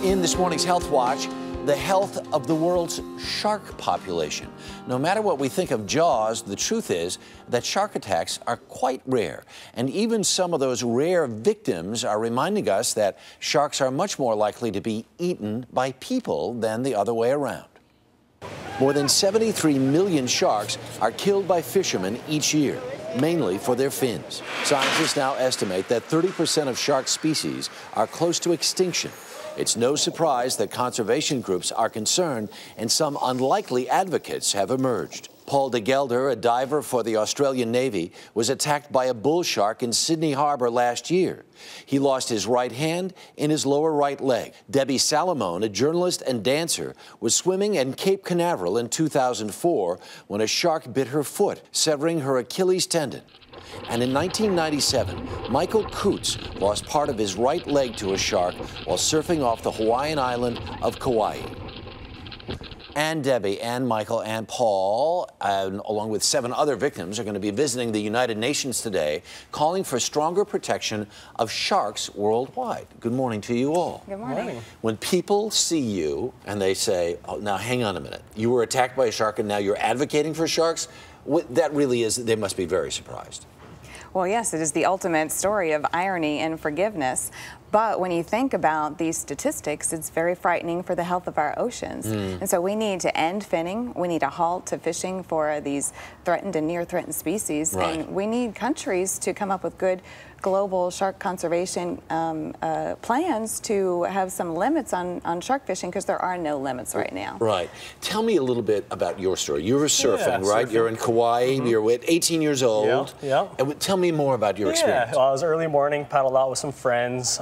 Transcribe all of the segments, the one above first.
In this morning's Health Watch, the health of the world's shark population. No matter what we think of Jaws, the truth is that shark attacks are quite rare. And even some of those rare victims are reminding us that sharks are much more likely to be eaten by people than the other way around. More than 73 million sharks are killed by fishermen each year, mainly for their fins. Scientists now estimate that 30% of shark species are close to extinction. It's no surprise that conservation groups are concerned, and some unlikely advocates have emerged. Paul de Gelder, a diver for the Australian Navy, was attacked by a bull shark in Sydney Harbor last year. He lost his right hand and his lower right leg. Debbie Salamone, a journalist and dancer, was swimming in Cape Canaveral in 2004 when a shark bit her foot, severing her Achilles tendon. And in 1997, Michael Coots lost part of his right leg to a shark while surfing off the Hawaiian island of Kauai. And Debbie and Michael and Paul, along with 7 other victims, are going to be visiting the United Nations today, calling for stronger protection of sharks worldwide. Good morning to you all. Good morning. When people see you and they say, oh, now hang on a minute, you were attacked by a shark and now you're advocating for sharks, that really is, they must be very surprised. Well, yes, it is the ultimate story of irony and forgiveness. But when you think about these statistics, it's very frightening for the health of our oceans. And so we need to end finning. We need a halt to fishing for these threatened and near-threatened species. Right. And we need countries to come up with good global shark conservation plans to have some limits on shark fishing, because there are no limits right now. Right. Tell me a little bit about your story. You were surfing, right? Surfing. You're in Kauai. You're 18 years old. Yeah. And tell me more about your experience. Well, it was early morning, paddled out with some friends.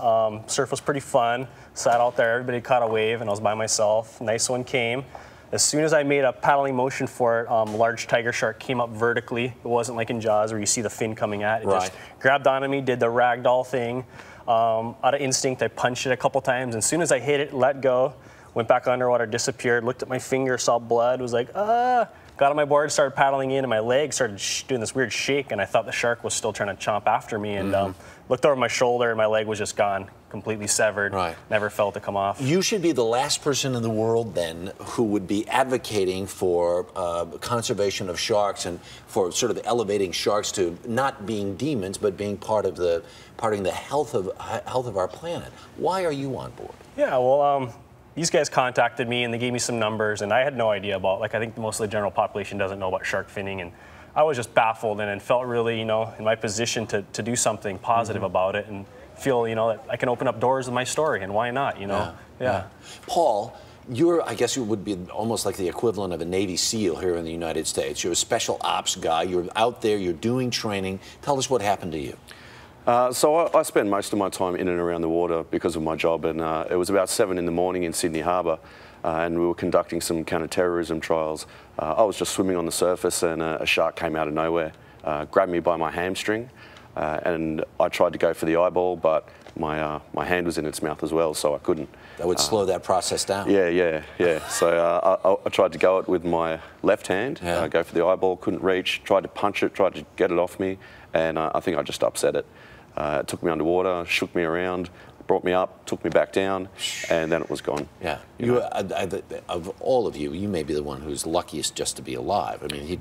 Surf was pretty fun. Sat out there, everybody caught a wave, and I was by myself. Nice one came. As soon as I made a paddling motion for it, a large tiger shark came up vertically. It wasn't like in Jaws where you see the fin coming at it. It just grabbed onto me, did the ragdoll thing. Out of instinct, I punched it a couple times. And as soon as I hit it, let go, went back underwater, disappeared, looked at my finger, saw blood, was like, ah. Got on my board, started paddling in, and my leg started doing this weird shake, and I thought the shark was still trying to chomp after me, and looked over my shoulder, and my leg was just gone, completely severed. Right. Never felt it come off. You should be the last person in the world, then, who would be advocating for conservation of sharks and for sort of elevating sharks to not being demons, but being part of the health of our planet. Why are you on board? Yeah, well, these guys contacted me and they gave me some numbers, and I had no idea about, like, I think most of the general population doesn't know about shark finning, and I was just baffled and felt really, in my position to do something positive about it and feel, that I can open up doors with my story, and why not, Yeah. Paul, I guess you would be almost like the equivalent of a Navy SEAL here in the United States. You're a special ops guy. You're out there. You're doing training. Tell us what happened to you. So I spend most of my time in and around the water because of my job, and it was about 7 in the morning in Sydney Harbour, and we were conducting some counter-terrorism trials. I was just swimming on the surface, and a shark came out of nowhere, grabbed me by my hamstring, and I tried to go for the eyeball, but my hand was in its mouth as well, so I couldn't. That would slow that process down. Yeah. So I tried to go it with my left hand, go for the eyeball, couldn't reach, tried to punch it, tried to get it off me, and I think I just upset it. It took me underwater, shook me around, brought me up, took me back down, and then it was gone. Yeah. Of all of you, you may be the one who's luckiest just to be alive. I mean, he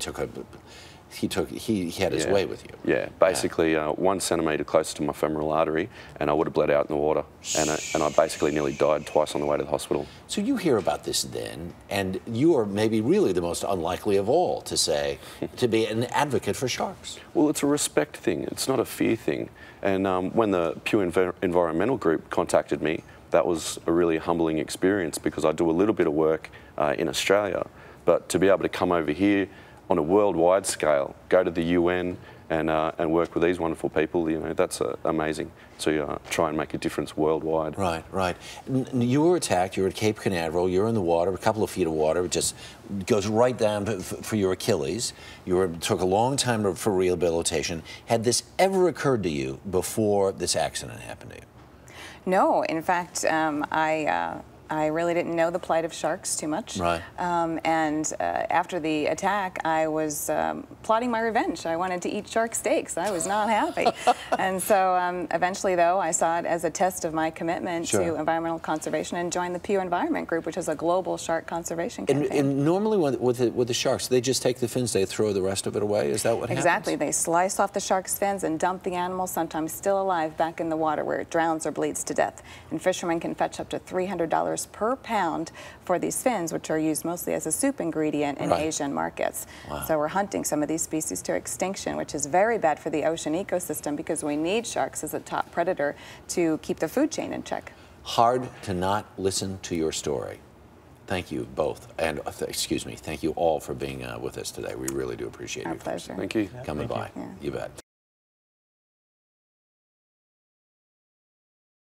had his way with you. Yeah, basically 1 centimetre closer to my femoral artery, and I would have bled out in the water, and I basically nearly died twice on the way to the hospital. So you hear about this then, and you are maybe really the most unlikely of all to be an advocate for sharks. Well, it's a respect thing. It's not a fear thing. And when the Pew Environmental Group contacted me, that was a really humbling experience, because I do a little bit of work in Australia, but to be able to come over here on a worldwide scale, go to the UN and work with these wonderful people, that's amazing to try and make a difference worldwide. Right. You were attacked, you're at Cape Canaveral, you're in the water, a couple of feet of water, it just goes right down for your Achilles. Took a long time for rehabilitation. Had this ever occurred to you before this accident happened to you? No, in fact, I I really didn't know the plight of sharks too much. Right. After the attack, I was plotting my revenge. I wanted to eat shark steaks. I was not happy. And so eventually, though, I saw it as a test of my commitment to environmental conservation and joined the Pew Environment Group, which is a global shark conservation campaign. And normally with the sharks, they just take the fins, they throw the rest of it away? Is that what happens? Exactly. They slice off the shark's fins and dump the animal, sometimes still alive, back in the water where it drowns or bleeds to death. And fishermen can fetch up to $300 per pound for these fins, which are used mostly as a soup ingredient in Asian markets. Wow. So we're hunting some of these species to extinction, which is very bad for the ocean ecosystem because we need sharks as a top predator to keep the food chain in check. Hard to not listen to your story. Thank you both, and excuse me, thank you all for being with us today. We really do appreciate Our you. pleasure. Thank you. Coming by. Yeah. You bet.